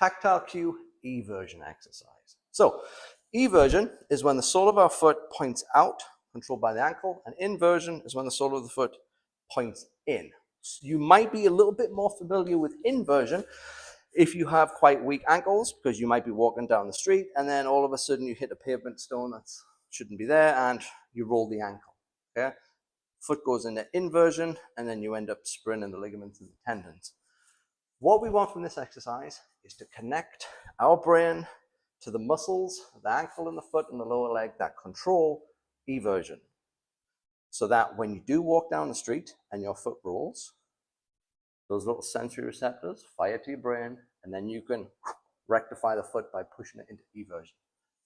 Tactile cue, eversion exercise. So eversion is when the sole of our foot points out, controlled by the ankle, and inversion is when the sole of the foot points in. So you might be a little bit more familiar with inversion if you have quite weak ankles, because you might be walking down the street and then all of a sudden you hit a pavement stone that shouldn't be there and you roll the ankle. Okay? Foot goes into inversion and then you end up spraining the ligaments and the tendons. What we want from this exercise is to connect our brain to the muscles, the ankle and the foot and the lower leg that control eversion. So that when you do walk down the street and your foot rolls, those little sensory receptors fire to your brain, and then you can rectify the foot by pushing it into eversion.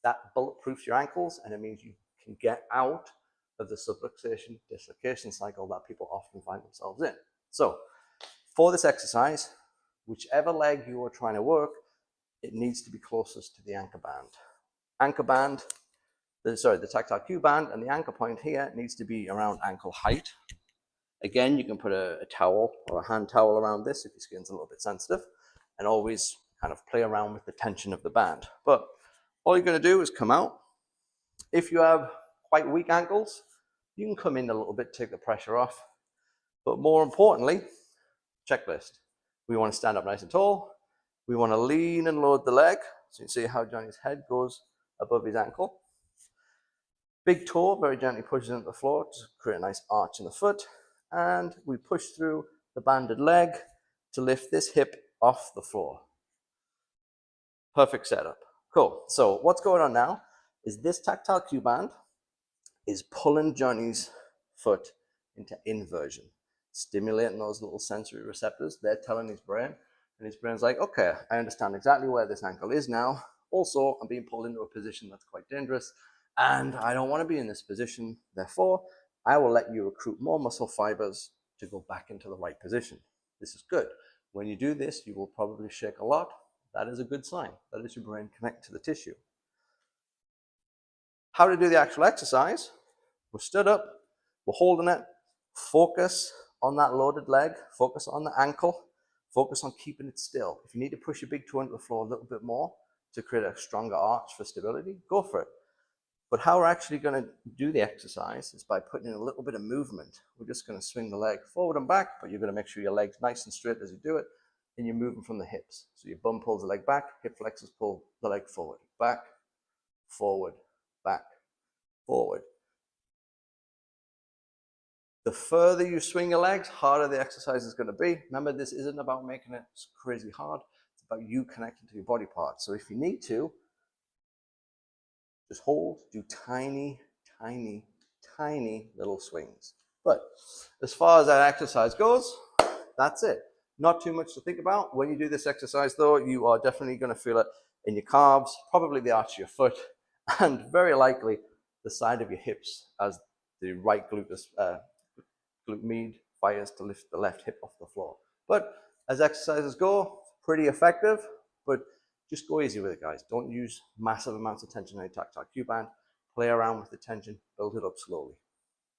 That bulletproofs your ankles, and it means you can get out of the subluxation dislocation cycle that people often find themselves in. So for this exercise, whichever leg you are trying to work, it needs to be closest to the anchor band. Anchor band, the tactile cue band, and the anchor point here needs to be around ankle height. Again, you can put a towel or a hand towel around this if your skin's a little bit sensitive, and always kind of play around with the tension of the band. But all you're going to do is come out. If you have quite weak ankles, you can come in a little bit, take the pressure off. But more importantly, checklist. We want to stand up nice and tall. We want to lean and load the leg. So you see how Johnny's head goes above his ankle. Big toe very gently pushes into the floor to create a nice arch in the foot. And we push through the banded leg to lift this hip off the floor. Perfect setup. Cool. So what's going on now is this tactile cue band is pulling Johnny's foot into inversion, stimulating those little sensory receptors. They're telling his brain, and his brain's like, okay, I understand exactly where this ankle is now. Also, I'm being pulled into a position that's quite dangerous, and I don't want to be in this position. Therefore, I will let you recruit more muscle fibers to go back into the right position. This is good. When you do this, you will probably shake a lot. That is a good sign. That is your brain connected to the tissue. How to do the actual exercise? We're stood up, we're holding it, focus on that loaded leg, focus on the ankle, focus on keeping it still. If you need to push your big toe into the floor a little bit more to create a stronger arch for stability, go for it. But how we're actually going to do the exercise is by putting in a little bit of movement. We're just going to swing the leg forward and back, but you're going to make sure your leg's nice and straight as you do it, and you're moving from the hips. So your bum pulls the leg back, hip flexors pull the leg forward, back, forward, back, forward. The further you swing your legs, harder the exercise is going to be. Remember, this isn't about making it crazy hard. It's about you connecting to your body parts. So if you need to, just hold, do tiny, tiny, tiny little swings. But as far as that exercise goes, that's it. Not too much to think about. When you do this exercise though, you are definitely going to feel it in your calves, probably the arch of your foot, and very likely the side of your hips as the right glute med fires to lift the left hip off the floor. But as exercises go, pretty effective, but just go easy with it, guys. Don't use massive amounts of tension on your tactile cue band. Play around with the tension, build it up slowly.